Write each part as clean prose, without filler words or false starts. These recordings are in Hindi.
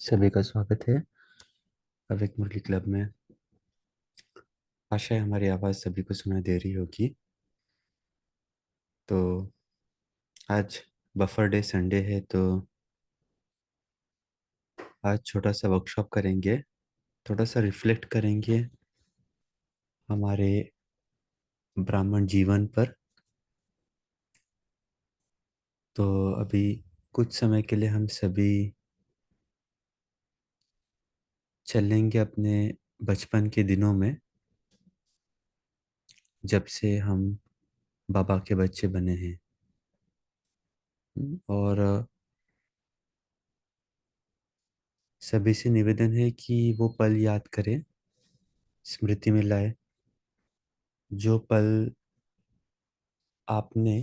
सभी का स्वागत है अविक मुरली क्लब में। आशा है हमारी आवाज़ सभी को सुनाई दे रही होगी। तो आज बफर डे संडे है, तो आज छोटा सा वर्कशॉप करेंगे, थोड़ा सा रिफ्लेक्ट करेंगे हमारे ब्राह्मण जीवन पर। तो अभी कुछ समय के लिए हम सभी चलेंगे अपने बचपन के दिनों में, जब से हम बाबा के बच्चे बने हैं। और सभी से निवेदन है कि वो पल याद करें, स्मृति में लाए, जो पल आपने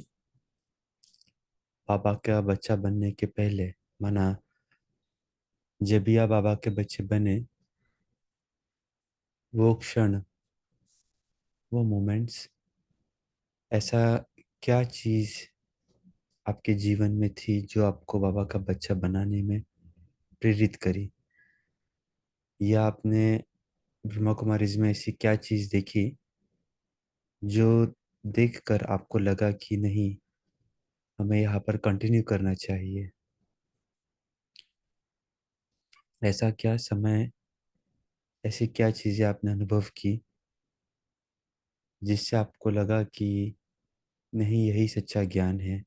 बाबा का बच्चा बनने के पहले माना। जब भी आप बाबा के बच्चे बने, वो क्षण, वो मोमेंट्स, ऐसा क्या चीज़ आपके जीवन में थी जो आपको बाबा का बच्चा बनाने में प्रेरित करी? या आपने ब्रह्मा कुमारीज में ऐसी क्या चीज़ देखी जो देखकर आपको लगा कि नहीं, हमें यहाँ पर कंटिन्यू करना चाहिए? ऐसा क्या समय, ऐसी क्या चीज़ें आपने अनुभव की जिससे आपको लगा कि नहीं, यही सच्चा ज्ञान है?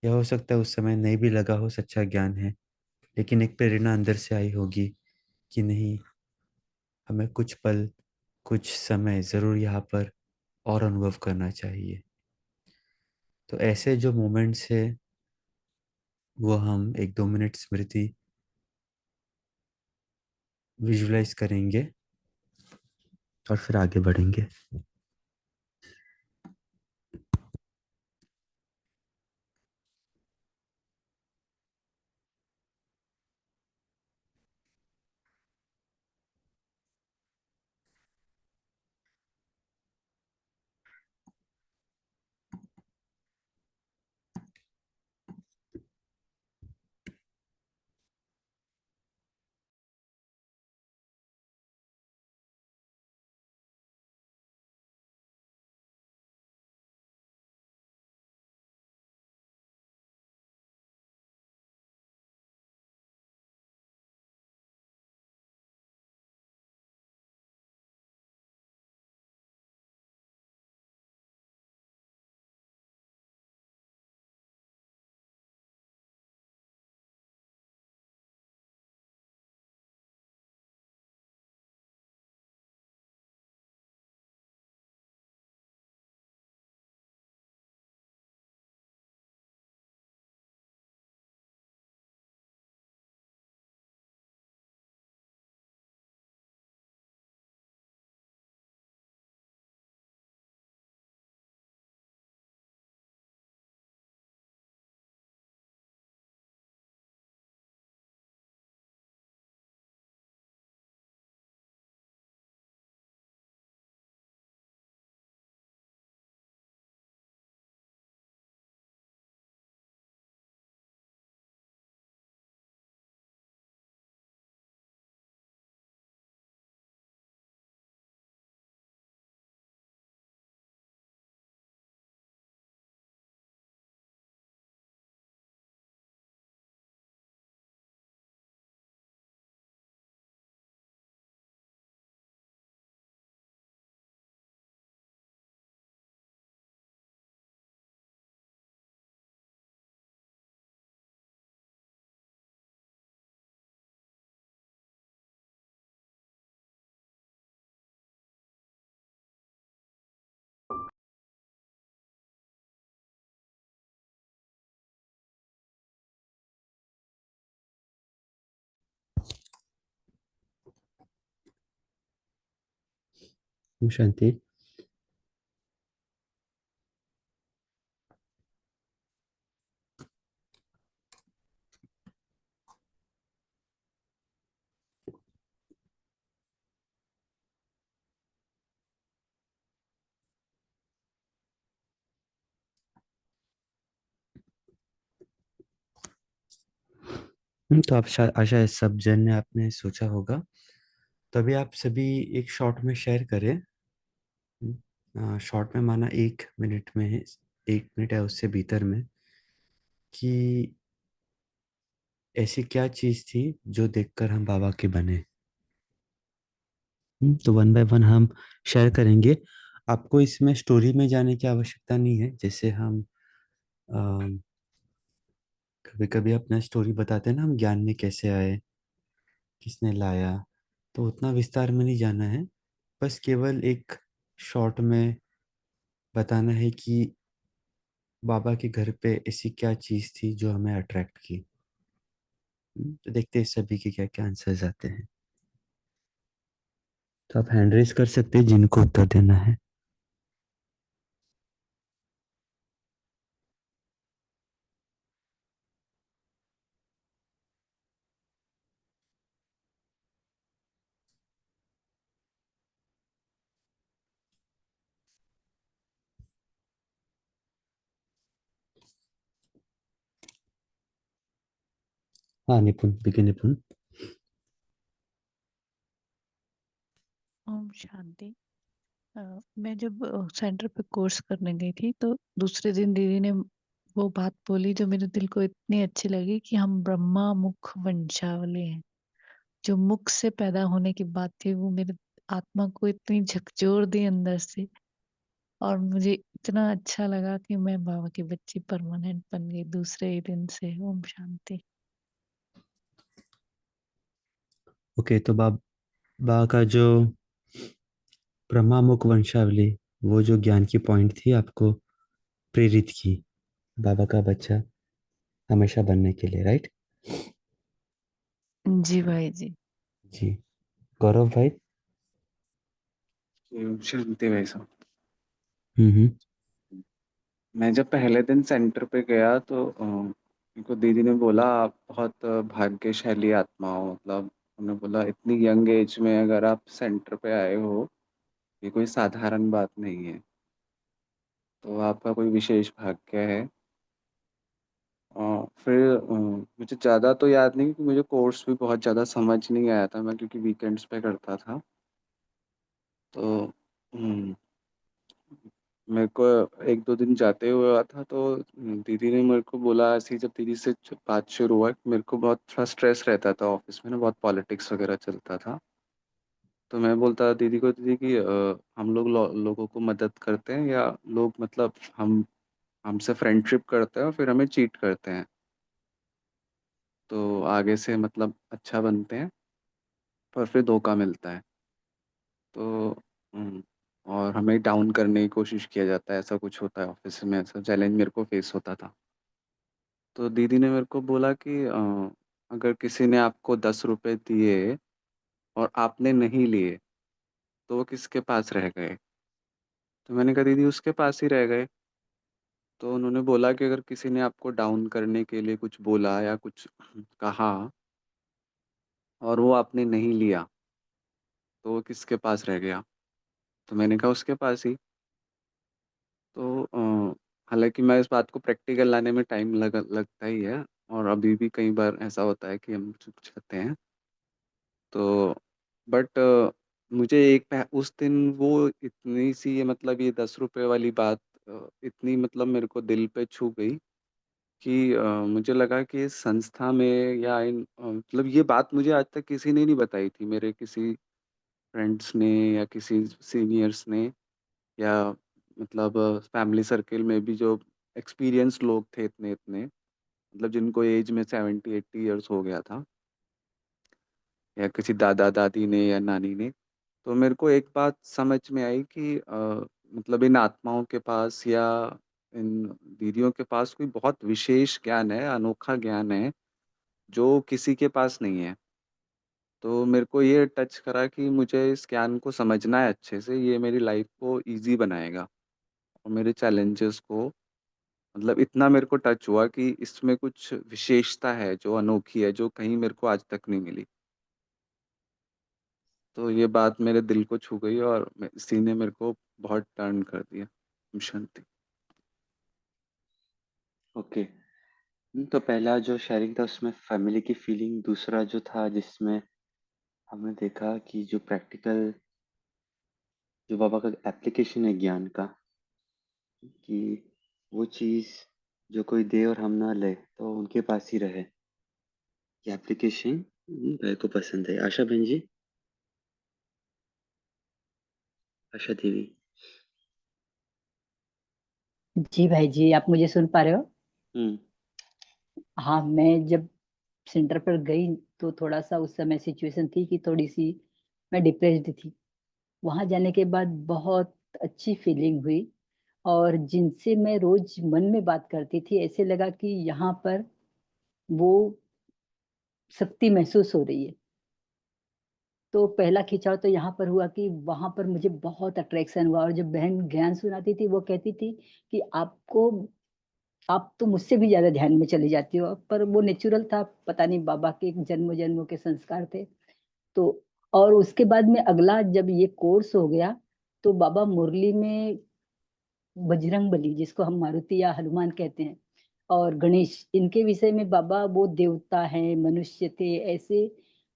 या हो सकता है उस समय नहीं भी लगा हो सच्चा ज्ञान है, लेकिन एक प्रेरणा अंदर से आई होगी कि नहीं, हमें कुछ पल, कुछ समय ज़रूर यहाँ पर और अनुभव करना चाहिए। तो ऐसे जो मोमेंट्स है, वो हम 1-2 मिनट स्मृति विजुलाइज करेंगे और फिर आगे बढ़ेंगे। ओम शांति। तो आप आशा सब जन ने आपने सोचा होगा, तभी आप सभी एक शॉर्ट में शेयर करें। शॉर्ट में माना 1 मिनट में है, 1 मिनट है उससे भीतर में, कि ऐसी क्या चीज थी जो देखकर हम बाबा के बने। तो वन बाय वन हम शेयर करेंगे। आपको इसमें स्टोरी में जाने की आवश्यकता नहीं है। जैसे हम कभी कभी अपना स्टोरी बताते हैं ना, हम ज्ञान में कैसे आए, किसने लाया, तो उतना विस्तार में नहीं जाना है। बस केवल एक शॉर्ट में बताना है कि बाबा के घर पे ऐसी क्या चीज थी जो हमें अट्रैक्ट की। तो देखते हैं सभी के क्या क्या आंसर्स आते हैं। तो आप हैंड रेज कर सकते हैं जिनको उत्तर देना है। हाँ निपुण, बिके निपुण। ओम शांति। अ, मैं जब सेंटर पे कोर्स करने गई थी तो दूसरे दिन दीदी ने वो बात बोली जो मेरे दिल को इतनी अच्छी लगी कि हम ब्रह्मा मुख वंशावली हैं। जो मुख से पैदा होने की बात थी वो मेरे आत्मा को इतनी झकझोर दी अंदर से, और मुझे इतना अच्छा लगा कि मैं बाबा की बच्ची परमानेंट बन गई दूसरे ही दिन से। ओम शांति। ओके, तो बाबा का जो ब्रह्मामुख वंशावली, वो जो ज्ञान की पॉइंट थी आपको प्रेरित की बाबा का बच्चा हमेशा बनने के लिए, राइट? जी भाई जी। जी। गौरव भाई। शांति भाई साहब। हम्म। मैं जब पहले दिन सेंटर पे गया तो मेरे को दीदी ने बोला आप बहुत भाग्यशाली आत्मा हो। मतलब उन्होंने बोला इतनी यंग एज में अगर आप सेंटर पे आए हो, ये कोई साधारण बात नहीं है। तो आपका कोई विशेष भाग्य है। फिर मुझे ज़्यादा तो याद नहीं क्योंकि मुझे कोर्स भी बहुत ज़्यादा समझ नहीं आया था, मैं क्योंकि वीकेंड्स पे करता था। तो मेरे को 1-2 दिन जाते हुए हुआ था तो दीदी ने मेरे को बोला, ऐसी जब दीदी से बात शुरू हुआ कि मेरे को बहुत थोड़ा स्ट्रेस रहता था ऑफिस में ना, बहुत पॉलिटिक्स वगैरह चलता था। तो मैं बोलता था दीदी को, दीदी कि हम लोग लोगों को मदद करते हैं या लोग मतलब हम हमसे फ्रेंडशिप करते हैं और फिर हमें चीट करते हैं, तो आगे से मतलब अच्छा बनते हैं पर फिर धोखा मिलता है। तो और हमें डाउन करने की कोशिश किया जाता है, ऐसा कुछ होता है ऑफिस में, ऐसा चैलेंज मेरे को फेस होता था। तो दीदी ने मेरे को बोला कि अगर किसी ने आपको 10 रुपए दिए और आपने नहीं लिए तो वो किसके पास रह गए। तो मैंने कहा दीदी उसके पास ही रह गए। तो उन्होंने बोला कि अगर किसी ने आपको डाउन करने के लिए कुछ बोला या कुछ कहा और वो आपने नहीं लिया तो वो किसके पास रह गया। तो मैंने कहा उसके पास ही। तो हालांकि मैं इस बात को प्रैक्टिकल लाने में टाइम लगता ही है, और अभी भी कई बार ऐसा होता है कि हम चुप जाते हैं। तो बट मुझे उस दिन वो इतनी सी ये मतलब ये 10 रुपए वाली बात इतनी मतलब मेरे को दिल पे छू गई कि मुझे लगा कि इस संस्था में या मतलब ये बात मुझे आज तक किसी ने नहीं बताई थी, मेरे किसी फ्रेंड्स ने या किसी सीनियर्स ने, या मतलब फैमिली सर्किल में भी जो एक्सपीरियंस लोग थे इतने इतने, मतलब जिनको एज में 70-80 ईयर्स हो गया था, या किसी दादा दादी ने या नानी ने। तो मेरे को एक बात समझ में आई कि मतलब इन आत्माओं के पास या इन दीदियों के पास कोई बहुत विशेष ज्ञान है, अनोखा ज्ञान है जो किसी के पास नहीं है। तो मेरे को ये टच करा कि मुझे इस ज्ञान को समझना है अच्छे से, ये मेरी लाइफ को इजी बनाएगा और मेरे चैलेंजेस को, मतलब इतना मेरे को टच हुआ कि इसमें कुछ विशेषता है जो अनोखी है, जो कहीं मेरे को आज तक नहीं मिली। तो ये बात मेरे दिल को छू गई और इसी ने मेरे को बहुत टर्न कर दिया। शांति। ओके, तो पहला जो शेयरिंग था उसमें फैमिली की फीलिंग, दूसरा जो था जिसमें हमने देखा कि जो प्रैक्टिकल जो बाबा का एप्लीकेशन है ज्ञान का, कि वो चीज़ जो कोई दे और हम ना ले तो उनके पास ही रहे। ये एप्लीकेशन भाई को पसंद है। आशा बहन जी, आशा देवी। जी भाई जी, आप मुझे सुन पा रहे हो? हम्म। हाँ, मैं जब सेंटर पर गई तो थोड़ा सा उस समय सिचुएशन थी कि थोड़ी सी मैं डिप्रेस्ड थी। वहां जाने के बाद बहुत अच्छी फीलिंग हुई, और जिनसे मैं रोज मन में बात करती थी, ऐसे लगा कि यहाँ पर वो शक्ति महसूस हो रही है। तो पहला खिंचाव तो यहाँ पर हुआ कि वहां पर मुझे बहुत अट्रैक्शन हुआ, और जब बहन ज्ञान सुनाती थी वो कहती थी कि आप तो मुझसे भी ज्यादा ध्यान में चली जाती हो। पर वो नेचुरल था, पता नहीं बाबा के जन्म जन्मों के संस्कार थे। तो और उसके बाद में अगला जब ये कोर्स हो गया, तो बाबा मुरली में बजरंग बली, जिसको हम मारुति या हनुमान कहते हैं, और गणेश, इनके विषय में बाबा वो देवता हैं, मनुष्य थे, ऐसे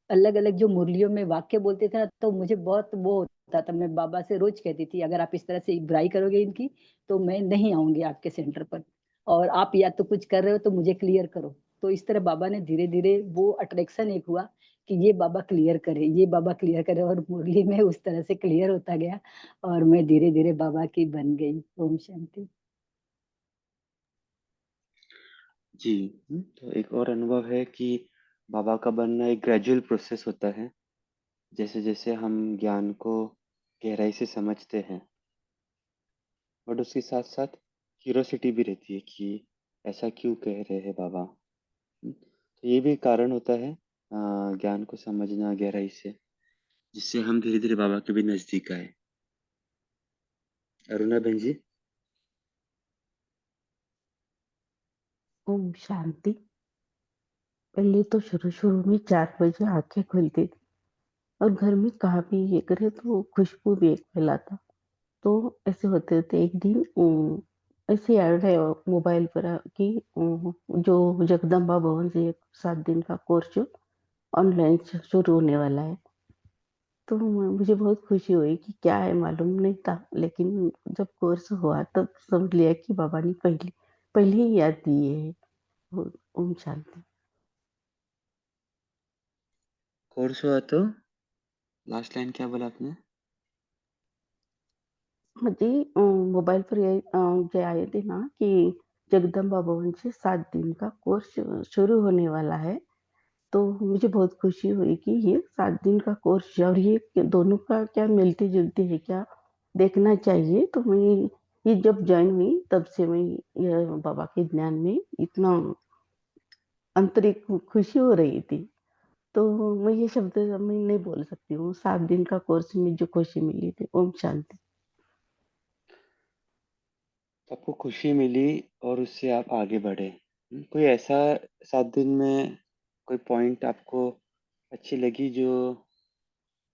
अलग अलग जो मुरलियों में वाक्य बोलते थे ना, तो मुझे बहुत वो होता था। मैं बाबा से रोज कहती थी, अगर आप इस तरह से बुराई करोगे इनकी तो मैं नहीं आऊंगी आपके सेंटर पर, और आप या तो कुछ कर रहे हो तो मुझे क्लियर करो। तो इस तरह बाबा ने धीरे धीरे वो अट्रैक्शन एक हुआ कि ये बाबा क्लियर करे, ये बाबा क्लियर करे, और मुरली में उस तरह से क्लियर होता गया, और मैं धीरे धीरे बाबा की बन गई। ओम शांति। जी। तो एक और अनुभव है कि बाबा का बनना एक ग्रेजुअल प्रोसेस होता है। जैसे जैसे हम ज्ञान को गहराई से समझते हैं, बट उसके साथ साथ क्यूरोसिटी भी रहती है कि ऐसा क्यों कह रहे हैं बाबा। तो ये भी एक कारण होता है ज्ञान को समझना गहराई से, जिससे हम धीरे धीरे बाबा के भी नजदीक आए। अरुणा बहन जी। ओम शांति। पहले तो शुरू शुरू में 4 बजे आंखें खुलती थी, और घर में कहाँ भी ये करे तो खुशबू भी एक फैलाता। तो ऐसे होते होते एक दिन ऐसे ऐड है मोबाइल पर कि जो जगदम्बा भवन से एक 7 दिन का कोर्स ऑनलाइन शुरू होने वाला है। तो मुझे बहुत खुशी हुई कि क्या है मालूम नहीं था, लेकिन जब कोर्स हुआ तब समझ लिया कि बाबा ने पहले पहले ही याद दिए है। ओम शांति। कोर्स हुआ तो लास्ट लाइन क्या बोला आपने? मुझे मोबाईल पर जे आए थे ना कि जगदम्बा भवन से 7 दिन का कोर्स शुरू होने वाला है। तो मुझे बहुत खुशी हुई कि ये 7 दिन का कोर्स है, और ये दोनों का क्या मिलती-जुलती है क्या, देखना चाहिए। तो मैं ये जब जॉइन हुई तब से मैं ये बाबा के ज्ञान में इतना आंतरिक खुशी हो रही थी। तो मैं ये शब्द मैं नहीं बोल सकती हूँ। 7 दिन का कोर्स में जो खुशी मिली थी। ओम शांति। आपको खुशी मिली और उससे आप आगे बढ़े। कोई ऐसा 7 दिन में कोई पॉइंट आपको अच्छी लगी जो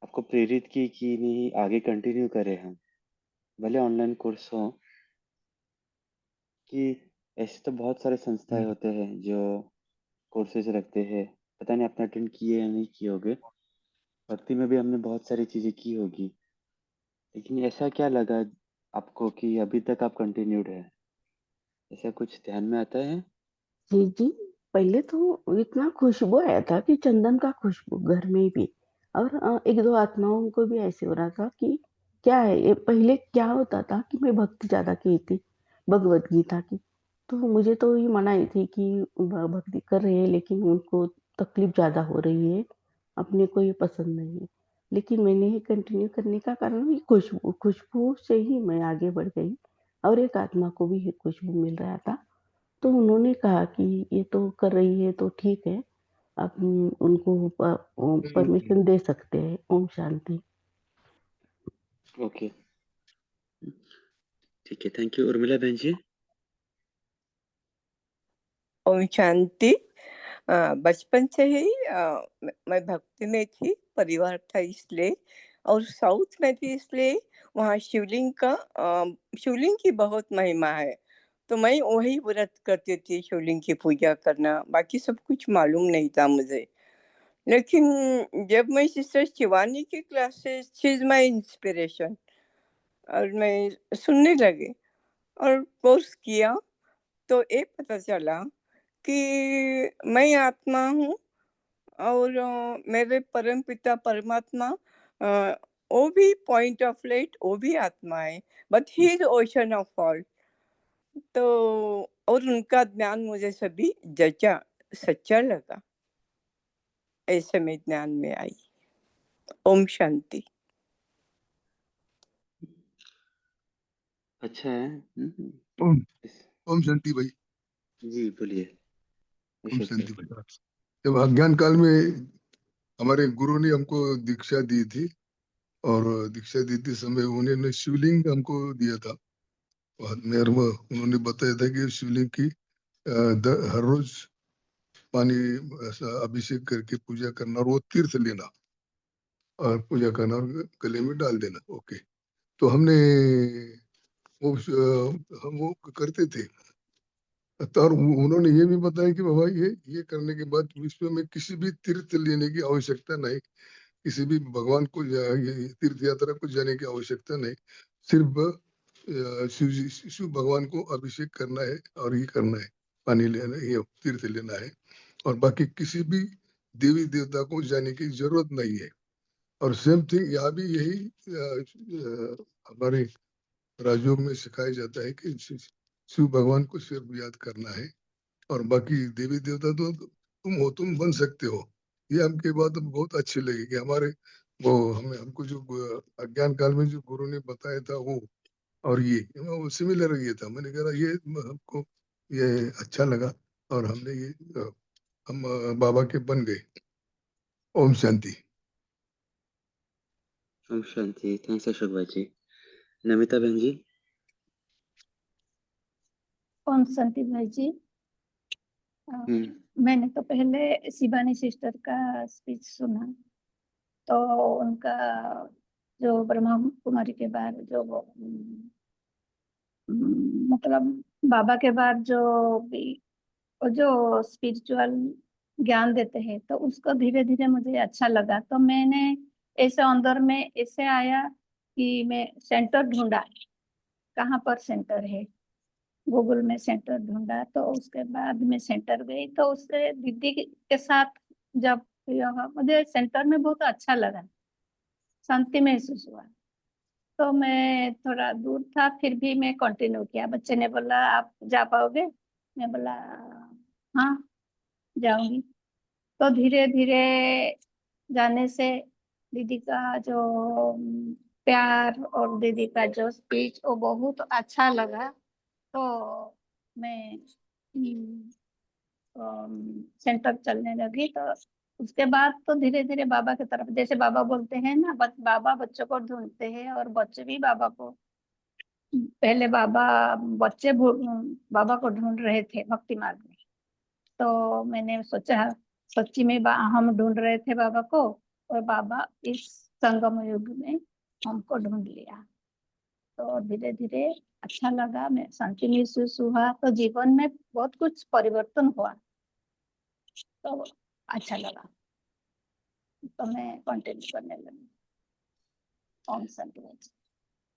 आपको प्रेरित की कि नहीं आगे कंटिन्यू करें हम? भले ऑनलाइन कोर्स हो, कि ऐसे तो बहुत सारे संस्थाएँ होते हैं जो कोर्सेज़ रखते हैं। पता नहीं आपने अटेंड किए या नहीं किए होंगे। भक्ति में भी हमने बहुत सारी चीज़ें की होगी। लेकिन ऐसा क्या लगा आपको कि अभी तक आप कंटिन्यूड है? ऐसा कुछ ध्यान में आता है? जी, जी। पहले तो इतना खुशबू आया था कि चंदन का खुशबू घर में भी, और 1-2 आत्माओं को भी ऐसे हो रहा था कि क्या है ये। पहले क्या होता था कि मैं भक्ति ज़्यादा की थी, भगवत गीता की। तो मुझे तो ये मनाही थी कि भक्ति कर रहे हैं लेकिन उनको तकलीफ ज़्यादा हो रही है, अपने को ये पसंद नहीं है। लेकिन मैंने ये कंटिन्यू करने का कारण ये खुशबू खुशबू से ही मैं आगे बढ़ गई, और एक आत्मा को भी ये खुशबू मिल रहा था। तो उन्होंने कहा कि ये तो कर रही है तो ठीक है, आप उनको परमिशन दे सकते हैं। ओम शांति। ओके, ठीक है, थैंक यू। उर्मिला बहन जी। ओम शांति। बचपन से ही मैं भक्ति में थी, परिवार था इसलिए, और साउथ में थी इसलिए वहाँ शिवलिंग की बहुत महिमा है। तो मैं वही व्रत करती थी, शिवलिंग की पूजा करना, बाकी सब कुछ मालूम नहीं था मुझे। लेकिन जब मैं सिस्टर शिवानी की classes, she is my inspiration, और मैं सुनने लगी और कोर्स किया, तो ये पता चला कि मैं आत्मा हूँ और मेरे परम पिता परमात्मा, वो भी पॉइंट ऑफ लाइट, वो भी आत्मा है, but he is ocean of all. तो और उनका ज्ञान मुझे सभी जचा, सच्चा लगा, ऐसे में ज्ञान में आई। ओम शांति। अच्छा है। ओम इस- ओम शांति भाई। जी बोलिए ओम अशोक शांति सर। भाई। जब अज्ञान काल में हमारे गुरु ने हमको दीक्षा दी थी, और दीक्षा देते समय उन्होंने शिवलिंग हमको दिया था हाथ में, और उन्होंने बताया था कि शिवलिंग की हर रोज पानी ऐसा अभिषेक करके पूजा करना, और वो तीर्थ लेना और पूजा करना और गले में डाल देना। ओके, तो हमने हम वो करते थे। तो और उन्होंने ये भी बताया कि बाबा ये करने के बाद विश्व में किसी भी तीर्थ लेने की आवश्यकता नहीं, किसी भी भगवान को ये तीर्थ यात्रा को जाने की आवश्यकता नहीं, सिर्फ शिव भगवान को अभिषेक करना है और ये करना है, पानी लेना है, ये तीर्थ लेना है, और बाकी किसी भी देवी देवता को जाने की जरूरत नहीं है। और सेम थिंग यहाँ भी यही हमारे राजयोग में सिखाया जाता है कि शिव भगवान को सिर्फ याद करना है, और बाकी देवी देवता तो तुम हो, तुम बन सकते हो। ये हमके बात बहुत अच्छी लगी कि हमारे वो हमें हमको जो अज्ञान काल में जो गुरु ने बताया था वो, और ये वो सिमिलर ये था। मैंने कहा ये हमको ये अच्छा लगा, और हमने ये हम बाबा के बन गए। ओम शांति। ओम शांति। थैंक्स अशोक भाई जी। नमिता बहन जी। ओम शांति भाई जी। मैंने तो पहले शिवानी सिस्टर का स्पीच सुना, तो उनका जो ब्रह्मा कुमारी के बाद जो मतलब बाबा के बाद जो भी जो स्पिरिचुअल ज्ञान देते हैं, तो उसको धीरे धीरे मुझे अच्छा लगा। तो मैंने ऐसे अंदर में ऐसे आया कि मैं सेंटर ढूंढा, कहाँ पर सेंटर है, गूगल में सेंटर ढूंढा। तो उसके बाद मैं सेंटर गई, तो उससे दीदी के साथ जब योगा, मुझे सेंटर में बहुत अच्छा लगा, शांति महसूस हुआ। तो मैं थोड़ा दूर था, फिर भी मैं कंटिन्यू किया। बच्चे ने बोला आप जा पाओगे, मैं बोला हाँ जाऊंगी। तो धीरे धीरे जाने से दीदी का जो प्यार और दीदी का जो स्पीच वो बहुत अच्छा लगा। तो मैं सेंटर चलने लगी। तो उसके बाद तो धीरे धीरे बाबा की तरफ, जैसे बाबा बोलते हैं ना, बाबा बच्चों को ढूंढते हैं, और बच्चे भी बाबा को, पहले बाबा को ढूंढ रहे थे भक्ति मार्ग में। तो मैंने सोचा सच्ची में हम ढूंढ रहे थे बाबा को, और बाबा इस संगम युग में हमको ढूंढ लिया। तो धीरे धीरे अच्छा लगा, मैं शांति महसूस हुआ, तो जीवन में बहुत कुछ परिवर्तन हुआ, तो अच्छा लगा। तो मैं कंटिन्यू करने लगी। ओम शांति।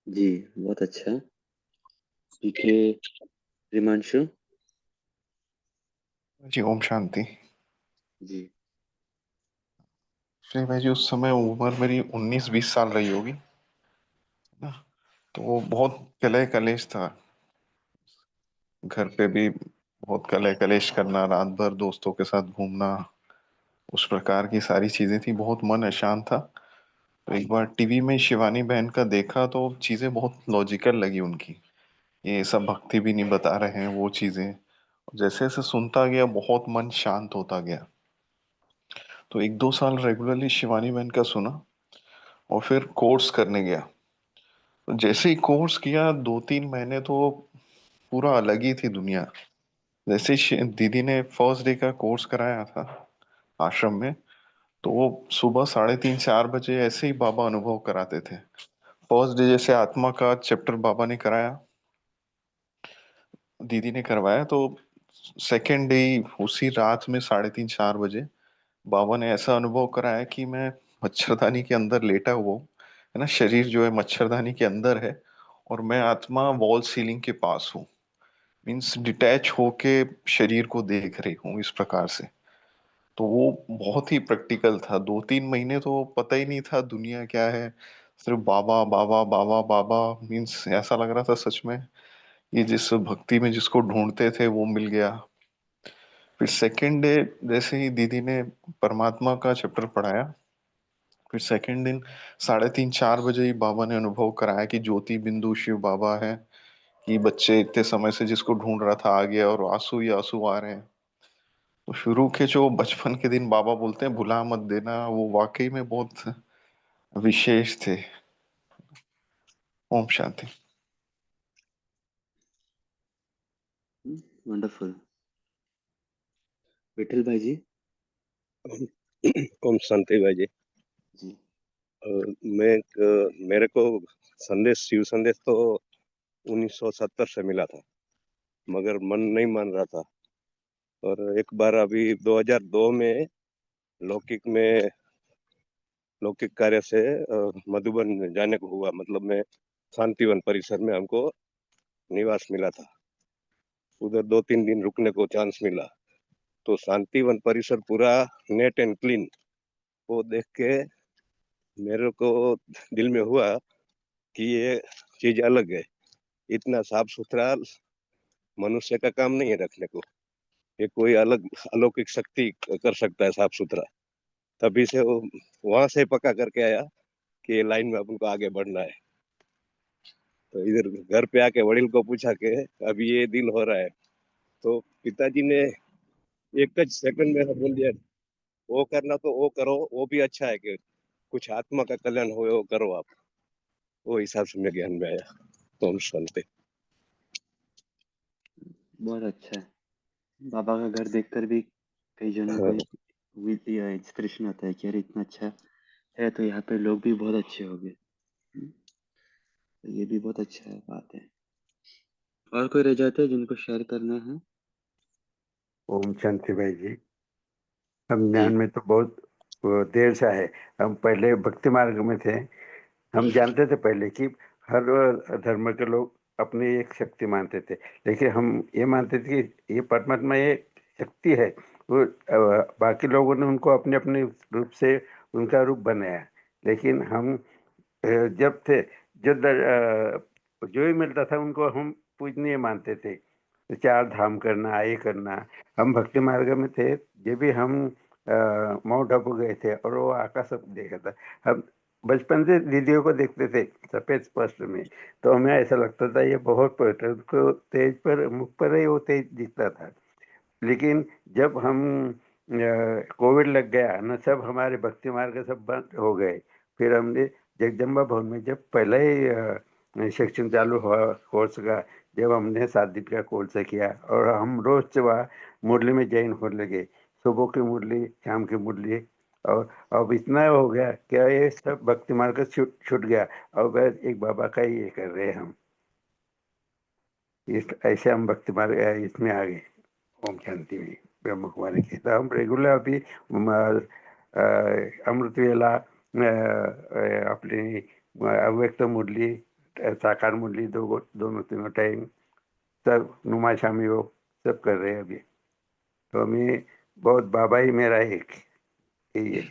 जी बहुत अच्छा। पीके रिमांशु जी ओम शांति। जी। श्री भाई जी, उस समय उम्र मेरी 19-20 साल रही होगी ना, तो वो बहुत कलह कलेश था। घर पे भी बहुत कलह कलेश करना, रात भर दोस्तों के साथ घूमना, उस प्रकार की सारी चीजें थी, बहुत मन अशांत था। तो एक बार टीवी में शिवानी बहन का देखा, तो चीजें बहुत लॉजिकल लगी उनकी, ये सब भक्ति भी नहीं बता रहे हैं वो चीजें। जैसे जैसे सुनता गया बहुत मन शांत होता गया। तो 1-2 साल रेगुलरली शिवानी बहन का सुना, और फिर कोर्स करने गया। तो जैसे ही कोर्स किया 2-3 महीने तो पूरा अलग ही थी दुनिया। जैसे ही दीदी ने फर्स्ट डे का कोर्स कराया था आश्रम में, तो वो सुबह 3:30-4 बजे ऐसे ही बाबा अनुभव कराते थे। फर्स्ट डे जैसे आत्मा का चैप्टर बाबा ने कराया, दीदी ने करवाया तो सेकेंड डे उसी रात में 3:30-4 बजे बाबा ने ऐसा अनुभव कराया कि मैं मच्छरदानी के अंदर लेटा हुआ हूँ, है ना, शरीर जो है मच्छरदानी के अंदर है और मैं आत्मा वॉल सीलिंग के पास हूँ, मीन्स डिटैच होके शरीर को देख रही हूँ इस प्रकार से। तो वो बहुत ही प्रैक्टिकल था। 2-3 महीने तो पता ही नहीं था दुनिया क्या है, सिर्फ बाबा बाबा बाबा बाबा, मीन्स ऐसा लग रहा था सच में ये जिस भक्ति में जिसको ढूंढते थे वो मिल गया। फिर सेकेंड डे जैसे ही दीदी ने परमात्मा का चैप्टर पढ़ाया, फिर सेकेंड दिन 3:30-4 बजे ही बाबा ने अनुभव कराया कि ज्योति बिंदु शिव बाबा है, कि बच्चे इतने समय से जिसको ढूंढ रहा था आ गया और आंसू ही आंसू आ रहे हैं। तो शुरू के जो बचपन के दिन बाबा बोलते हैं भुला मत देना, वो वाकई में बहुत विशेष थे। ओम शांति। वंडरफुल। विठल भाई जी। ओम शांति भाई जी। जी। मेरे को संदेश, शिव संदेश तो 1970 से मिला था, मगर मन नहीं मान रहा था। और एक बार अभी 2002 में लौकिक कार्य से मधुबन जाने को हुआ, मतलब मैं शांतिवन परिसर में हमको निवास मिला था, उधर 2-3 दिन रुकने को चांस मिला। तो शांतिवन परिसर पूरा नेट एंड क्लीन, वो देख के मेरे को दिल में हुआ कि ये चीज अलग है, इतना साफ सुथरा मनुष्य का काम नहीं है रखने को, ये कोई अलग अलौकिक शक्ति कर सकता है साफ सुथरा। तभी से वो वहां से पक्का करके आया कि लाइन में अपन को आगे बढ़ना है। तो इधर घर पे आके वडील को पूछा कि अभी ये दिल हो रहा है, तो पिताजी ने एक ही सेकंड में बोल दिया, वो करना तो वो करो, वो भी अच्छा है कि कुछ आत्मा का कल्याण हो वो करो आप। वो हिसाब से मेरे ज्ञान में आया। तो हम सुनते। बहुत अच्छा है। बाबा का घर देखकर भी कई जनों को इंस्पिरेशन आता है कि अरे इतना अच्छा है तो यहाँ पे लोग भी बहुत अच्छे होंगे। तो ये भी बहुत अच्छा है, बात है। और कोई रह जाते हैं जिनको शेयर करना है? ओम शांति भाई जी। हम जी। ज्ञान में तो बहुत देर से आए। हम पहले भक्ति मार्ग में थे। हम जानते थे पहले कि हर धर्म के लोग अपनी एक शक्ति मानते थे, लेकिन हम ये मानते थे कि ये परमात्मा ये शक्ति है। वो बाकी लोगों ने उनको अपने अपने रूप से उनका रूप बनाया, लेकिन हम जब थे जो ही मिलता था उनको हम पूजनीय मानते थे। 4 धाम करना, ये करना। हम भक्ति मार्ग में थे, जब भी हम माउंट आबू गए थे और वो आकाश देखा था। हम बचपन से दीदियों को देखते थे सफेद स्पष्ट में, तो हमें ऐसा लगता था ये बहुत पवित्र, उसको तेज पर मुख पर ही वो तेज दिखता था। लेकिन जब हम कोविड लग गया ना, सब हमारे भक्ति मार्ग सब बंद हो गए। फिर हमने जगदम्बा भवन में जब पहले ही सेक्शन चालू हुआ कोर्स का, जब हमने 7 दिन का कोर्स किया और हम रोज सुबह मुरली में जॉइन होने लगे, सुबह की मुरली, शाम की मुरली। और अब इतना हो गया कि ये सब भक्ति मार्ग छूट गया और बस एक बाबा का ही ये कर रहे हैं हम। ऐसे हम भक्ति मार्ग इसमें आ गए। ओम शांति में ब्रह्म कुमारी के तो हम रेगुलर अभी अमृत वेला, अपनी अव्यक्त मुरली, साकार मुरली, दोनों तीनों टाइम सब नुमा शामी वो सब कर रहे हैं अभी। तो हमें बहुत बाबा ही मेरा एक यही है।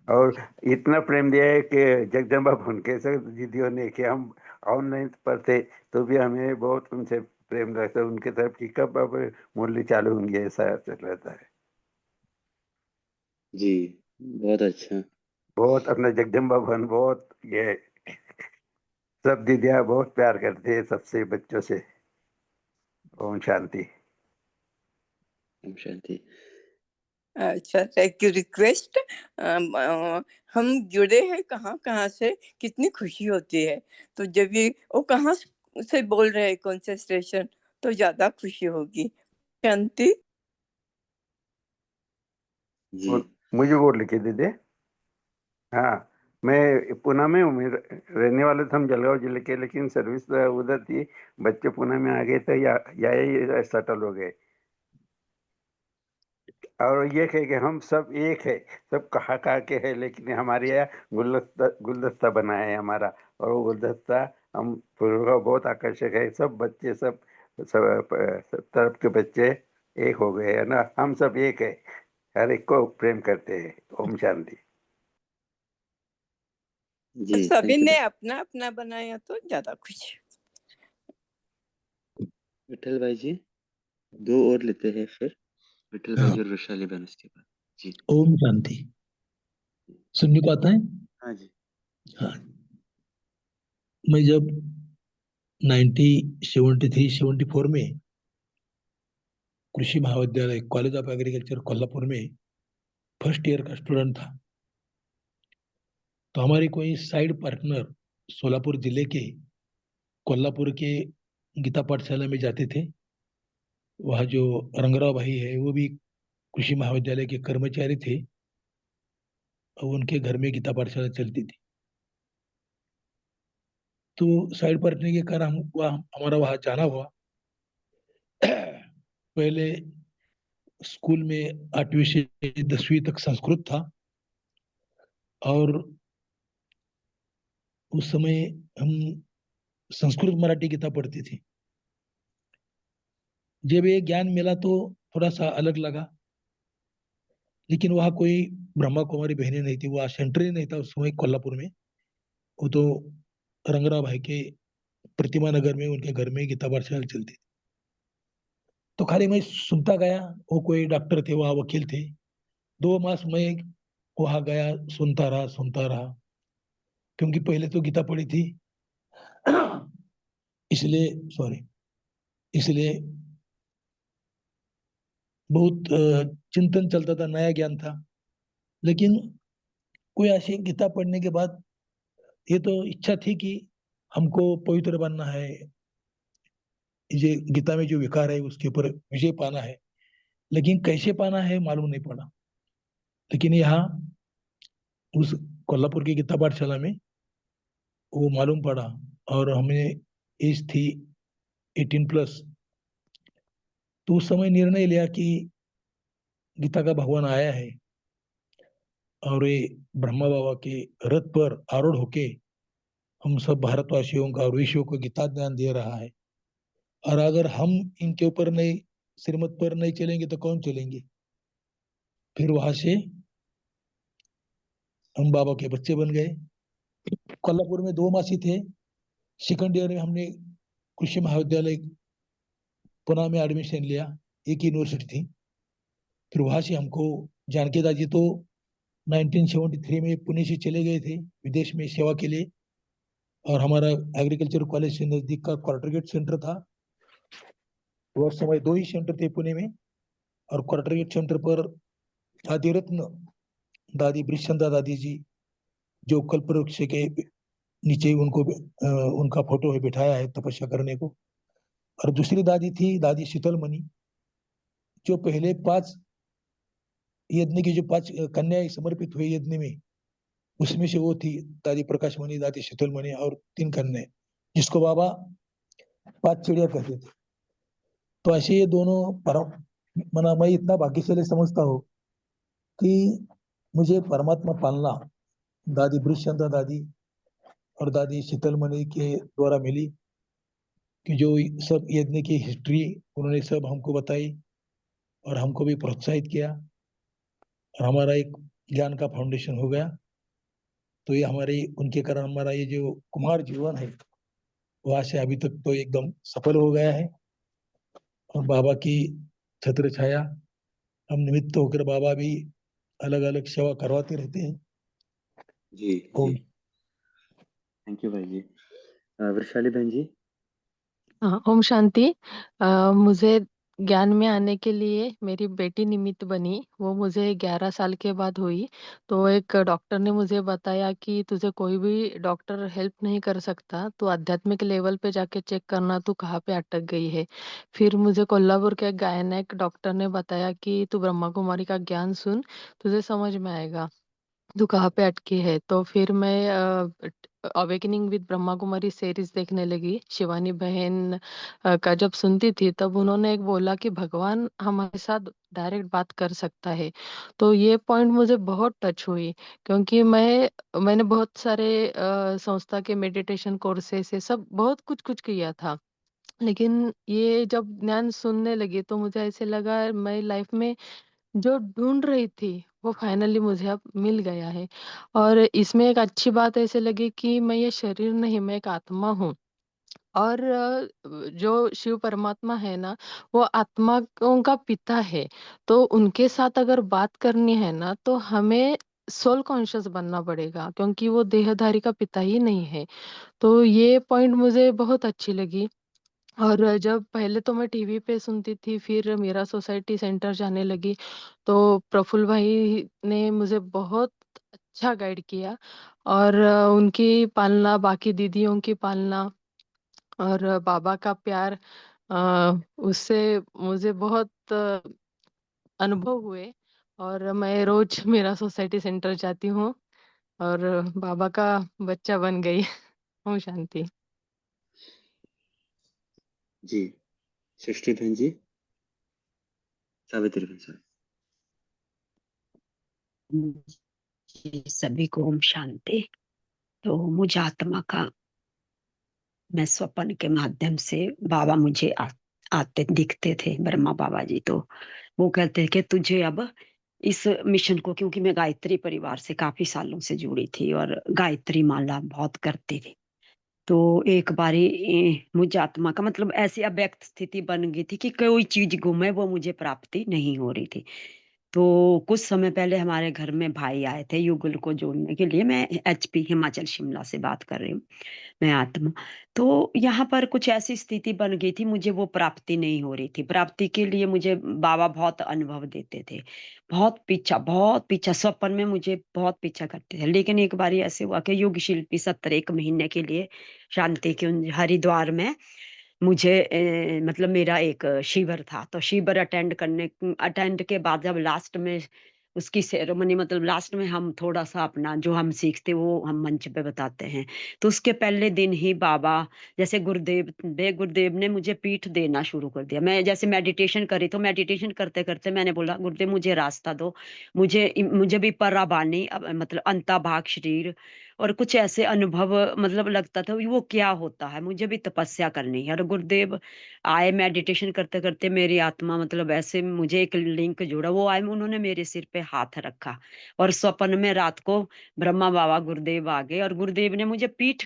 और इतना प्रेम दिया है कि जगदम्बा भवन के सब दीदियों ने कि हम ऑनलाइन पर थे तो भी हमें बहुत उनसे प्रेम रहता है, उनके तरफ की कब अब मुरली चालू होंगी ऐसा चल रहता है। जी, बहुत अच्छा। बहुत अपना जगदम्बा भवन बहुत ये सब दीदियाँ बहुत प्यार करते हैं सबसे, बच्चों से। ओम शांति। ओम शांति। अच्छा, थैंक यू। रिक्वेस्ट, हम जुड़े हैं कहाँ कहाँ से, कितनी खुशी होती है। तो जब ये वो कहाँ से बोल रहे हैं, कौन से स्टेशन, तो ज्यादा खुशी होगी। शांति। जी। मुझे बोल लिखे दीदी। हाँ, मैं पूना में हूँ, रहने वाले थे हम जलगांव जिले के, लेकिन सर्विस उधर थी, बच्चे पुणे में आ गए थे या ही सेटल हो गए। और ये है कि हम सब एक है, सब कहा के है, लेकिन हमारे यहाँ गुलदस्ता बना है हमारा, और वो गुलदस्ता हम बहुत आकर्षक है। सब बच्चे सब तरफ के बच्चे एक हो गए है ना, हम सब एक है, हर एक को प्रेम करते हैं। ओम शांति। जी, सभी थैंक यू ने भाई। अपना अपना बनाया तो ज्यादा कुछ। विठल भाई जी, 2 और लेते हैं फिर, विठल भाई हाँ, जी और वैशाली बहन उसके बाद। जी। ओम शांति। सुनने को आता है? हाँ जी। हाँ। मैं जब 1973-74 में कृषि महाविद्यालय कॉलेज ऑफ एग्रीकल्चर कोल्हापुर में फर्स्ट ईयर का स्टूडेंट था, तो हमारे कोई साइड पार्टनर सोलापुर जिले के कोल्हापुर के गीता पाठशाला में जाते थे। वहाँ जो रंगराव भाई है वो भी कृषि महाविद्यालय के कर्मचारी थे, और उनके घर में गीता पाठशाला चलती थी। तो साइड पार्टनर के कारण हमारा वहाँ जाना हुआ। पहले स्कूल में 8वीं से 10वीं तक संस्कृत था, और उस समय हम संस्कृत मराठी गीता पढ़ती थी। जब ये ज्ञान मिला तो थोड़ा सा अलग लगा, लेकिन वहाँ कोई ब्रह्मा कुमारी बहनें नहीं थी, वहाँ सेंटर ही नहीं था उस समय कोल्हापुर में। वो तो रंगराव भाई के प्रतिमा नगर में उनके घर में गीता पाठशाला चलती थी। तो खाली मैं सुनता गया। वो कोई डॉक्टर थे, वहाँ वकील थे। 2 मास मैं वहाँ गया, सुनता रहा, क्योंकि पहले तो गीता पढ़ी थी, इसलिए बहुत चिंतन चलता था, नया ज्ञान था। लेकिन कोई ऐसी गीता पढ़ने के बाद ये तो इच्छा थी कि हमको पवित्र बनना है, ये गीता में जो विकार है उसके ऊपर विजय पाना है, लेकिन कैसे पाना है मालूम नहीं पड़ा। लेकिन यहाँ उस कोल्हापुर की गीता पाठशाला में वो मालूम पड़ा, और हमें एज थी 18+। तो उस समय निर्णय लिया कि गीता का भगवान आया है, और ये ब्रह्मा बाबा के रथ पर आरूढ़ होके हम सब भारतवासियों का और विश्व को गीता ज्ञान दे रहा है, और अगर हम इनके ऊपर नहीं, श्रीमत पर नहीं चलेंगे तो कौन चलेंगे। फिर वहां से हम बाबा के बच्चे बन गए। कोल्हापुर में 2 मास ही थे। सेकंड ईयर में हमने कृषि महाविद्यालय पुणे में एडमिशन लिया, एक यूनिवर्सिटी थी। फिर वहां से हमको जानकी दादी तो 1973 में पुणे से चले गए थे विदेश में सेवा के लिए, और हमारा एग्रीकल्चर कॉलेज से नजदीक का क्वार्टर गेट सेंटर था। वह समय 2 ही सेंटर थे पुणे में, और क्वार्टर गेट सेंटर पर दादी रत्न दादी ब्रिशचंदा दादी जी, जो कल्प वृक्ष के नीचे उनको उनका फोटो है बिठाया है तपस्या करने को। और दूसरी दादी थी दादी शीतलमणि, जो पहले 5 यज्ञ की जो 5 कन्याएं समर्पित हुई यज्ञ में, उसमें से वो थी दादी प्रकाशमणि, दादी शीतलमणि और 3 कन्याएं, जिसको बाबा 5 चिड़िया कहते थे। तो ऐसे ये दोनों परम मना मैं इतना भाग्यशाली समझता हूँ कि मुझे परमात्मा पालना दादी ब्रिशचंदा दादी और दादी शीतलमणि के द्वारा मिली, कि जो सब यज्ञ की हिस्ट्री उन्होंने सब हमको बताई, और हमको भी प्रोत्साहित किया, और हमारा एक ज्ञान का फाउंडेशन हो गया। तो ये हमारे उनके कारण हमारा ये जो कुमार जीवन है वहां से अभी तक तो एकदम सफल हो गया है, और बाबा की छत्र छाया हम निमित्त होकर बाबा भी अलग अलग सेवा करवाते रहते हैं। जी, जी। थैंक यू भाई जी। वैशाली बहन जी। हाँ, ओम शांति। मुझे ज्ञान में आने के लिए मेरी बेटी निमित्त बनी। वो मुझे 11 साल के बाद हुई। तो एक डॉक्टर ने मुझे बताया कि तुझे कोई भी डॉक्टर हेल्प नहीं कर सकता, तू आध्यात्मिक लेवल पे जाके चेक करना तू कहाँ पे अटक गई है। फिर मुझे कोल्हापुर के गायनेक डॉक्टर ने बताया कि तू ब्रह्मा कुमारी का ज्ञान सुन, तुझे समझ में आएगा। तू कहाँ पे अटकी है। तो फिर मैं awakening with Brahma Kumari series देखने लगी। शिवानी बहन का जब सुनती थी तब उन्होंने एक बोला कि भगवान हमारे साथ डायरेक्ट बात कर सकता है। तो ये पॉइंट मुझे बहुत टच हुई, क्योंकि मैंने बहुत सारे संस्था के मेडिटेशन कोर्सेस ये सब बहुत कुछ कुछ किया था। लेकिन ये जब ज्ञान सुनने लगी तो मुझे ऐसे लगा मैं लाइफ में जो ढूंढ रही थी वो फाइनली मुझे अब मिल गया है। और इसमें एक अच्छी बात ऐसे लगी कि मैं ये शरीर नहीं, मैं एक आत्मा हूँ। और जो शिव परमात्मा है ना, वो आत्माओं का पिता है। तो उनके साथ अगर बात करनी है ना तो हमें सोल कॉन्शियस बनना पड़ेगा, क्योंकि वो देहधारी का पिता ही नहीं है। तो ये पॉइंट मुझे बहुत अच्छी लगी। और जब पहले तो मैं टीवी पे सुनती थी, फिर मीरा सोसाइटी सेंटर जाने लगी। तो प्रफुल्ल भाई ने मुझे बहुत अच्छा गाइड किया। और उनकी पालना, बाकी दीदियों की पालना और बाबा का प्यार, उससे मुझे बहुत अनुभव हुए। और मैं रोज मीरा सोसाइटी सेंटर जाती हूँ और बाबा का बच्चा बन गई। ओम शांति। जी, सृष्टि बहन जी, सावित्री बहन सर। जी, सभी को ओम शांति। तो मुझे आत्मा का, मैं स्वप्न के माध्यम से बाबा मुझे आते दिखते थे, ब्रह्मा बाबा जी। तो वो कहते कि तुझे अब इस मिशन को, क्योंकि मैं गायत्री परिवार से काफी सालों से जुड़ी थी और गायत्री माला बहुत करती थी। तो एक बारी मुझे आत्मा का मतलब ऐसी अव्यक्त स्थिति बन गई थी कि कोई चीज गुम है, वो मुझे प्राप्ति नहीं हो रही थी। तो कुछ समय पहले हमारे घर में भाई आए थे युगल को जोड़ने के लिए। मैं एचपी हिमाचल शिमला से बात कर रही हूँ, मैं आत्मा। तो यहाँ पर कुछ ऐसी स्थिति बन गई थी, मुझे वो प्राप्ति नहीं हो रही थी। प्राप्ति के लिए मुझे बाबा बहुत अनुभव देते थे, बहुत पीछा स्वप्न में मुझे बहुत पीछा करते थे। लेकिन एक बार ऐसे हुआ कि युग शिल्पी 71 महीने के लिए शांति कुंज हरिद्वार में मुझे मतलब मेरा एक शिविर था। तो शिविर अटेंड के बाद जब लास्ट में उसकी सेरेमनी, मतलब लास्ट में हम थोड़ा सा अपना जो हम सीखते वो हम मंच पे बताते हैं। तो उसके पहले दिन ही बाबा, जैसे गुरुदेव ने मुझे पीठ देना शुरू कर दिया। मैं जैसे मेडिटेशन करी, तो मेडिटेशन करते करते मैंने बोला गुरुदेव मुझे रास्ता दो, मुझे भी पराबानी मतलब अंता भाग शरीर और कुछ ऐसे अनुभव, मतलब लगता था वो क्या होता है, मुझे भी तपस्या करनी है। और गुरुदेव आए, मेडिटेशन करते करते मेरी आत्मा मतलब ऐसे मुझे एक लिंक जुड़ा, वो आए, उन्होंने मेरे सिर पे हाथ रखा और स्वप्न में रात को ब्रह्मा बाबा गुरुदेव आ गए और गुरुदेव ने मुझे पीठ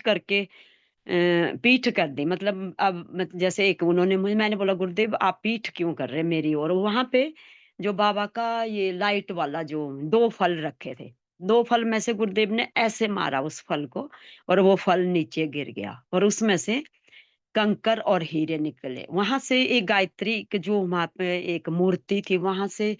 कर दी। मतलब अब जैसे एक उन्होंने मुझे, मैंने बोला गुरुदेव आप पीठ क्यों कर रहे हैं मेरी ओर। वहां पे जो बाबा का ये लाइट वाला जो 2 फल रखे थे, 2 फल में से गुरुदेव ने ऐसे मारा उस फल को और वो फल नीचे गिर गया और उसमें से कंकर और हीरे निकले। वहां से एक गायत्री जो वहां पे एक मूर्ति थी, वहां से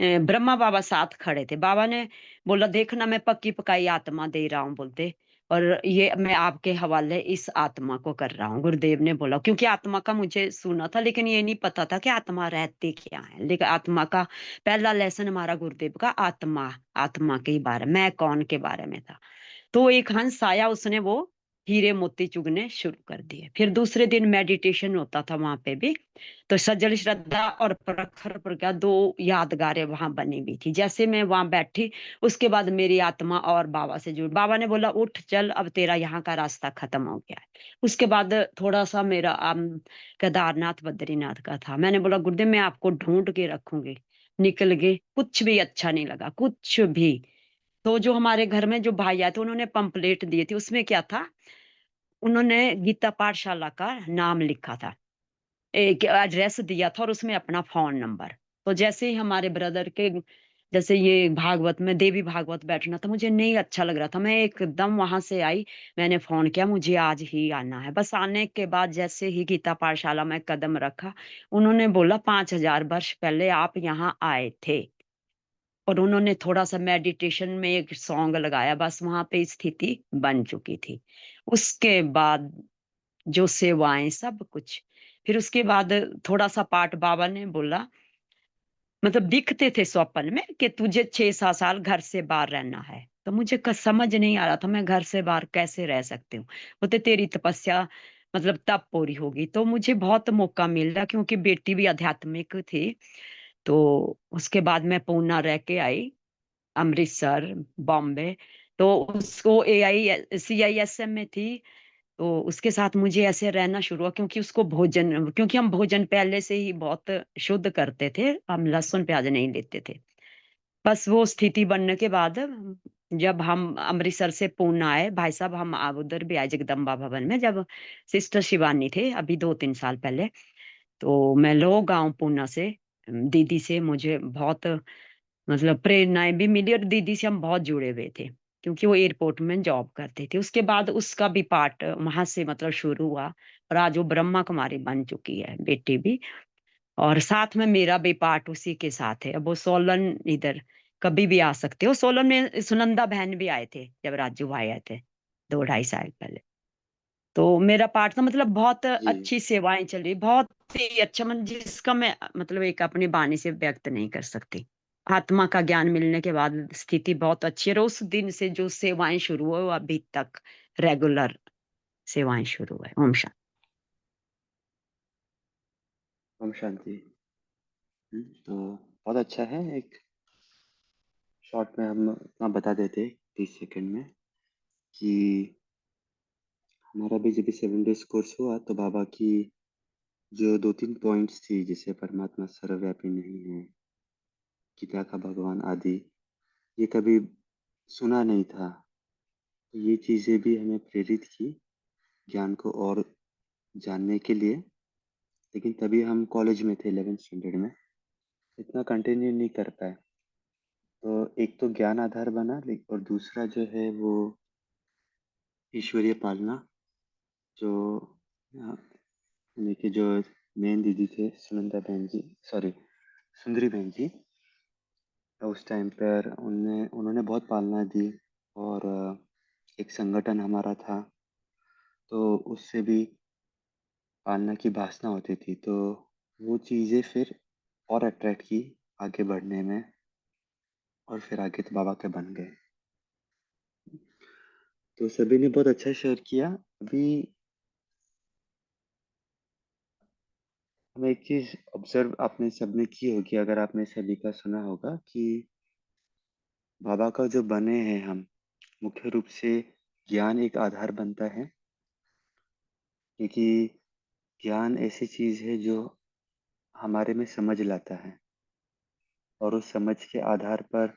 ब्रह्मा बाबा साथ खड़े थे। बाबा ने बोला देखना मैं पक्की पकाई आत्मा दे रहा हूँ बोलते, और ये मैं आपके हवाले इस आत्मा को कर रहा हूँ। गुरुदेव ने बोला, क्योंकि आत्मा का मुझे सुना था लेकिन ये नहीं पता था कि आत्मा रहती क्या है। लेकिन आत्मा का पहला लेसन हमारा गुरुदेव का आत्मा के बारे, मैं कौन के बारे में था। तो एक हंस आया, उसने वो हीरे मोती चुगने शुरू कर दिए। फिर दूसरे दिन मेडिटेशन होता था वहां पे भी। तो सज्जल श्रद्धा और प्रखर प्रज्ञा 2 यादगारें वहां बनी हुई थी। जैसे मैं वहां बैठी, उसके बाद मेरी आत्मा और बाबा से जुड़ी। बाबा ने बोला उठ चल, अब तेरा यहाँ का रास्ता खत्म हो गया है। उसके बाद थोड़ा सा मेरा केदारनाथ बद्रीनाथ का था। मैंने बोला गुरुदेव मैं आपको ढूंढ के रखूंगी, निकल गए, कुछ भी अच्छा नहीं लगा, कुछ भी। तो जो हमारे घर में जो भाई आए थे उन्होंने पंपलेट दिए थे, उसमें क्या था, उन्होंने गीता पाठशाला का नाम लिखा था, एक एड्रेस दिया था और उसमें अपना फोन नंबर। तो जैसे ही हमारे ब्रदर के, जैसे ये भागवत में देवी भागवत बैठना था, मुझे नहीं अच्छा लग रहा था, मैं एकदम वहां से आई, मैंने फोन किया मुझे आज ही आना है। बस आने के बाद जैसे ही गीता पाठशाला में कदम रखा, उन्होंने बोला 5000 वर्ष पहले आप यहाँ आए थे। और उन्होंने थोड़ा सा मेडिटेशन में एक सॉन्ग लगाया, बस वहां पे स्थिति बन चुकी थी। उसके बाद जो सेवाएं सब कुछ, फिर उसके बाद थोड़ा सा पाठ बाबा ने बोला, मतलब दिखते थे स्वप्न में कि तुझे 6-7 साल घर से बाहर रहना है। तो मुझे समझ नहीं आ रहा था मैं घर से बाहर कैसे रह सकती हूँ। बोलते तेरी तपस्या मतलब तब पूरी होगी। तो मुझे बहुत मौका मिल रहा क्योंकि बेटी भी आध्यात्मिक थी। तो उसके बाद मैं पूना रह के आई, अमृतसर, बॉम्बे। तो उसको CISM में थी। तो उसके साथ मुझे ऐसे रहना शुरू हुआ क्योंकि उसको भोजन क्योंकि हम भोजन पहले से ही बहुत शुद्ध करते थे, हम लहसुन प्याज नहीं लेते थे। बस वो स्थिति बनने के बाद जब हम अमृतसर से पूना आए, भाई साहब हम उधर भी आए जगदम्बा भवन में जब सिस्टर शिवानी थे अभी 2-3 साल पहले। तो मैं लोग गाँव पूना से दीदी से मुझे बहुत मतलब प्रेरणाएँ भी मिली और दीदी से हम बहुत जुड़े हुए थे, क्योंकि वो एयरपोर्ट में जॉब करते थे। उसके बाद उसका भी पार्ट वहाँ से मतलब शुरू हुआ और आज वो ब्रह्मा कुमारी बन चुकी है, बेटी भी। और साथ में मेरा भी पार्ट उसी के साथ है। अब वो सोलन इधर कभी भी आ सकते हो। सोलन में सुनंदा बहन भी आए थे, जब राजू भाई आए थे, 2 ढाई साल पहले। तो मेरा पार्ट था मतलब बहुत जी। अच्छी सेवाएँ चल रही, बहुत ही अच्छा जिसका मैं मतलब एक अपनी वाणी से व्यक्त नहीं कर सकती। आत्मा का ज्ञान मिलने के बाद स्थिति बहुत अच्छी है और उस दिन से जो सेवाएँ शुरू हुई वो अभी तक रेगुलर सेवाएँ शुरू है। ओम शांति। ओम शांति। तो बहुत अच्छा है। एक शॉर्ट में हम अपना बता देते 30 सेकंड में कि हमारा भी जब 7 डेज कोर्स हुआ तो बाबा की जो 2-3 पॉइंट्स थी, जैसे परमात्मा सर्वव्यापी नहीं है, गीता का भगवान आदि, ये कभी सुना नहीं था। तो ये चीज़ें भी हमें प्रेरित की ज्ञान को और जानने के लिए। लेकिन तभी हम कॉलेज में थे 11th स्टैंडर्ड में, इतना कंटिन्यू नहीं कर पाए। तो एक तो ज्ञान आधार बना और दूसरा जो है वो ईश्वरीय पालना, जो उनके जो मेन दीदी थे सुनंदा बहन जी, सॉरी सुंदरी बहन जी, उस टाइम पर उन्होंने बहुत पालना दी। और एक संगठन हमारा था, तो उससे भी पालना की वासना होती थी। तो वो चीज़ें फिर और अट्रैक्ट की आगे बढ़ने में, और फिर आगे तो बाबा के बन गए। तो सभी ने बहुत अच्छा शेयर किया। अभी हम एक चीज़ ऑब्जर्व आपने सबने की होगी, अगर आपने सभी का सुना होगा कि बाबा का जो बने हैं हम, मुख्य रूप से ज्ञान एक आधार बनता है। क्योंकि ज्ञान ऐसी चीज़ है जो हमारे में समझ लाता है, और उस समझ के आधार पर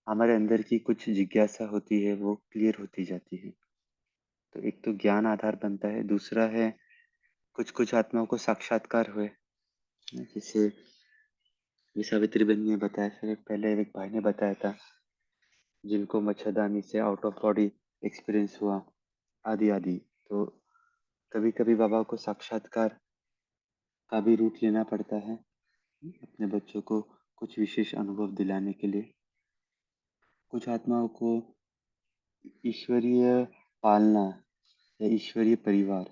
हमारे अंदर की कुछ जिज्ञासा होती है, वो क्लियर होती जाती है। तो एक तो ज्ञान आधार बनता है, दूसरा है कुछ आत्माओं को साक्षात्कार हुए, जैसे ये सावित्री बहन ने बताया, फिर पहले एक भाई ने बताया था जिनको मच्छरदानी से आउट ऑफ बॉडी एक्सपीरियंस हुआ, आदि आदि। तो कभी कभी बाबा को साक्षात्कार का भी रूप लेना पड़ता है अपने बच्चों को कुछ विशेष अनुभव दिलाने के लिए। कुछ आत्माओं को ईश्वरीय पालना या ईश्वरीय परिवार,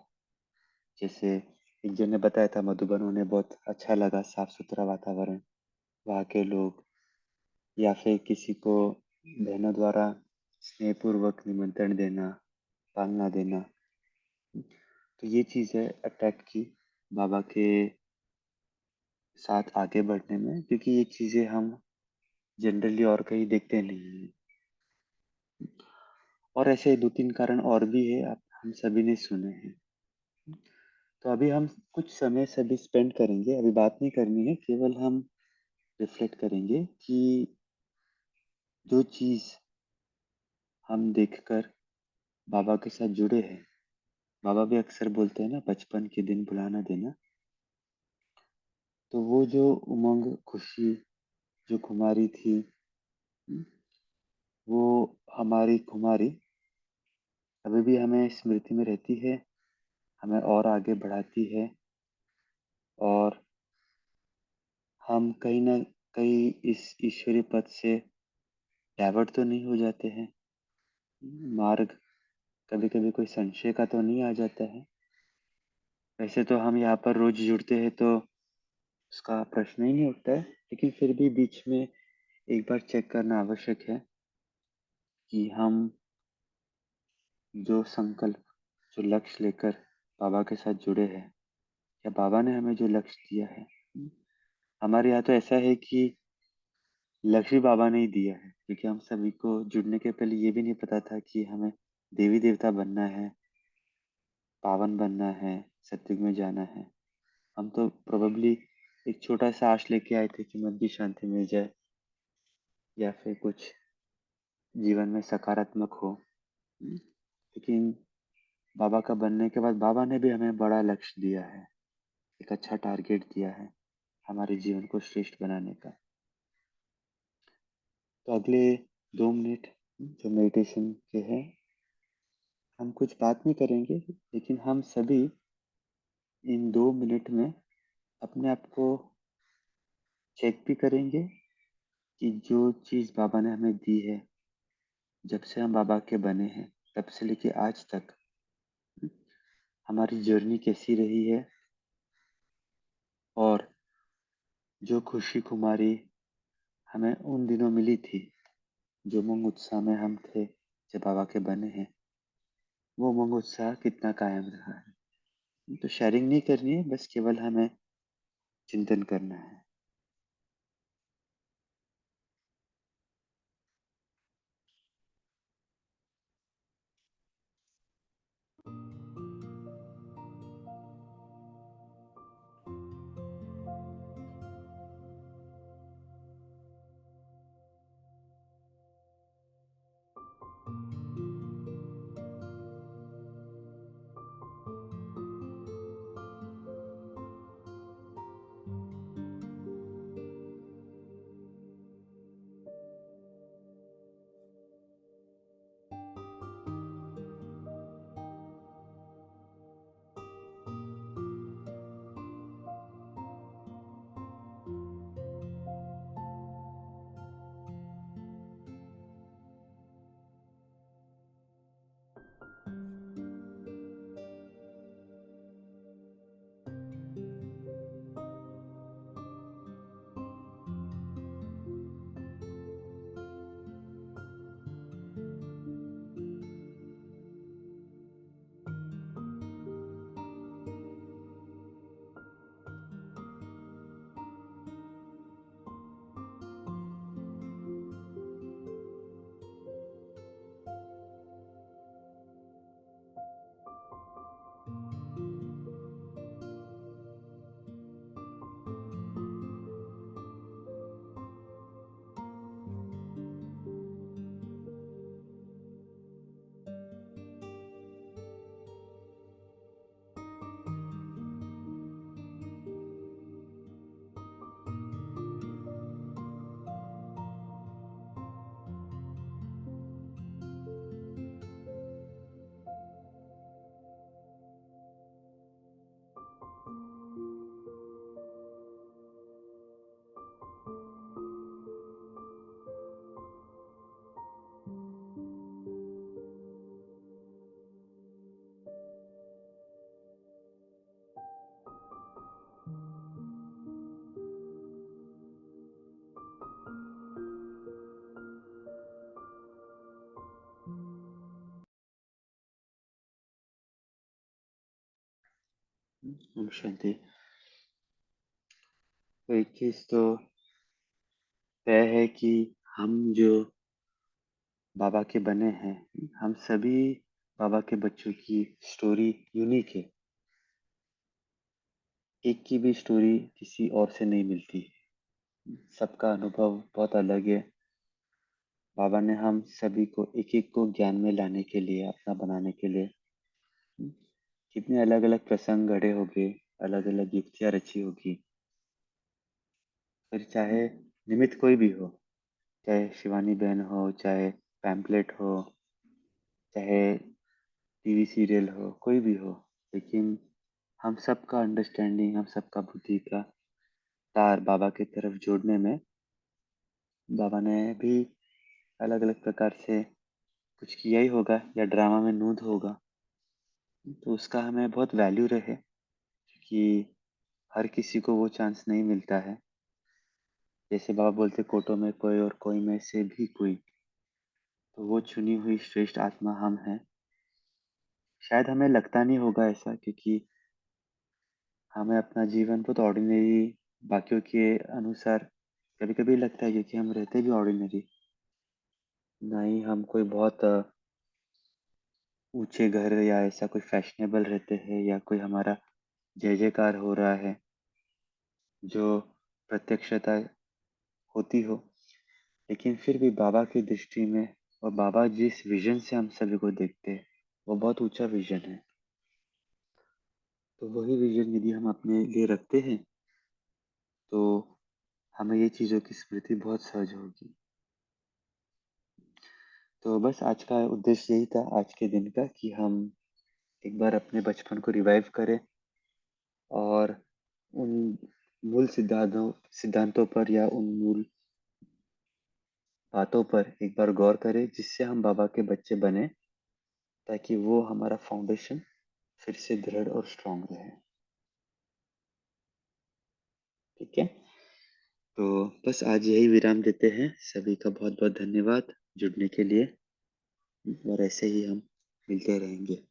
जैसे एक जन ने बताया था मधुबन, उन्हें बहुत अच्छा लगा, साफ सुथरा वातावरण, वहाँ के लोग, या फिर किसी को बहनों द्वारा स्नेहपूर्वक निमंत्रण देना, पालना देना। तो ये चीज़ें अट्रैक्ट की बाबा के साथ आगे बढ़ने में, क्योंकि ये चीज़ें हम जनरली और कहीं देखते नहीं हैं। और ऐसे 2-3 कारण और भी है, आप हम सभी ने सुने हैं। तो अभी हम कुछ समय सभी स्पेंड करेंगे, अभी बात नहीं करनी है, केवल हम रिफ्लेक्ट करेंगे कि जो चीज़ हम देखकर बाबा के साथ जुड़े हैं, बाबा भी अक्सर बोलते हैं ना, बचपन के दिन भुला ना देना। तो वो जो उमंग, खुशी, जो खुमारी थी, वो हमारी खुमारी अभी भी हमें स्मृति में रहती है, हमें और आगे बढ़ाती है, और हम कहीं न कहीं इस ईश्वरीय पथ से डाइवर्ट तो नहीं हो जाते हैं। मार्ग कभी-कभी कोई संशय का तो नहीं आ जाता है। वैसे तो हम यहाँ पर रोज़ जुड़ते हैं तो उसका प्रश्न ही नहीं उठता है, लेकिन फिर भी बीच में एक बार चेक करना आवश्यक है कि हम जो संकल्प, जो लक्ष्य लेकर बाबा के साथ जुड़े हैं, या बाबा ने हमें जो लक्ष्य दिया है, हमारे यहाँ तो ऐसा है कि लक्ष्य बाबा ने ही दिया है, क्योंकि हम सभी को जुड़ने के पहले ये भी नहीं पता था कि हमें देवी देवता बनना है, पावन बनना है, सत्युग में जाना है। हम तो प्रोबेबली एक छोटा सा आश लेके आए थे कि मन की शांति मिल जाए, या फिर कुछ जीवन में सकारात्मक हो। लेकिन बाबा का बनने के बाद बाबा ने भी हमें बड़ा लक्ष्य दिया है, एक अच्छा टारगेट दिया है हमारे जीवन को श्रेष्ठ बनाने का। तो अगले 2 मिनट जो मेडिटेशन के हैं, हम कुछ बात नहीं करेंगे, लेकिन हम सभी इन 2 मिनट में अपने आप को चेक भी करेंगे कि जो चीज़ बाबा ने हमें दी है, जब से हम बाबा के बने हैं तब से लेके आज तक हमारी जर्नी कैसी रही है, और जो खुशी खुमारी हमें उन दिनों मिली थी, जो उमंग उत्साह में हम थे जब बाबा के बने हैं, वो उमंग उत्साह कितना कायम रहा है। तो शेयरिंग नहीं करनी है, बस केवल हमें चिंतन करना है। ओम शांति। तो एक चीज तो तय है कि हम जो बाबा के बने हैं, हम सभी बाबा के बच्चों की स्टोरी यूनिक है। एक की भी स्टोरी किसी और से नहीं मिलती, सबका अनुभव बहुत अलग है। बाबा ने हम सभी को एक एक को ज्ञान में लाने के लिए, अपना बनाने के लिए कितने अलग अलग प्रसंग गढ़े होंगे, अलग अलग युक्तियां रची होगी। फिर चाहे निमित्त कोई भी हो, चाहे शिवानी बहन हो, चाहे पैम्पलेट हो, चाहे टीवी सीरियल हो, कोई भी हो, लेकिन हम सबका अंडरस्टैंडिंग, हम सबका बुद्धि का तार बाबा की तरफ जोड़ने में बाबा ने भी अलग अलग प्रकार से कुछ किया ही होगा, या ड्रामा में नूद होगा। तो उसका हमें बहुत वैल्यू रहे, क्योंकि हर किसी को वो चांस नहीं मिलता है। जैसे बाबा बोलते, कोटो में कोई और कोई में से भी कोई। तो वो चुनी हुई श्रेष्ठ आत्मा हम हैं। शायद हमें लगता नहीं होगा ऐसा, क्योंकि हमें अपना जीवन बहुत ऑर्डिनरी बाकियों के अनुसार कभी-कभी लगता है, क्योंकि हम रहते भी ऑर्डिनरी। ना ही हम कोई बहुत ऊँचे घर या ऐसा कोई फैशनेबल रहते हैं, या कोई हमारा जय-जयकार हो रहा है, जो प्रत्यक्षता होती हो। लेकिन फिर भी बाबा की दृष्टि में, और बाबा जिस विज़न से हम सभी को देखते हैं, वो बहुत ऊँचा विज़न है। तो वही विज़न यदि हम अपने लिए रखते हैं, तो हमें ये चीज़ों की स्मृति बहुत सहज होगी। तो बस आज का उद्देश्य यही था आज के दिन का, कि हम एक बार अपने बचपन को रिवाइव करें और उन मूल सिद्धांतों पर या उन मूल बातों पर एक बार गौर करें, जिससे हम बाबा के बच्चे बने, ताकि वो हमारा फाउंडेशन फिर से दृढ़ और स्ट्रांग रहे। ठीक है, तो बस आज यही विराम देते हैं। सभी का बहुत बहुत धन्यवाद जुड़ने के लिए, और ऐसे ही हम मिलते रहेंगे।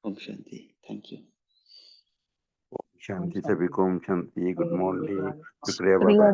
ओम शांति। Thank you. शांति सभी को, ओम शांति। Good morning. शुक्रिया शुक्रिया बाबा।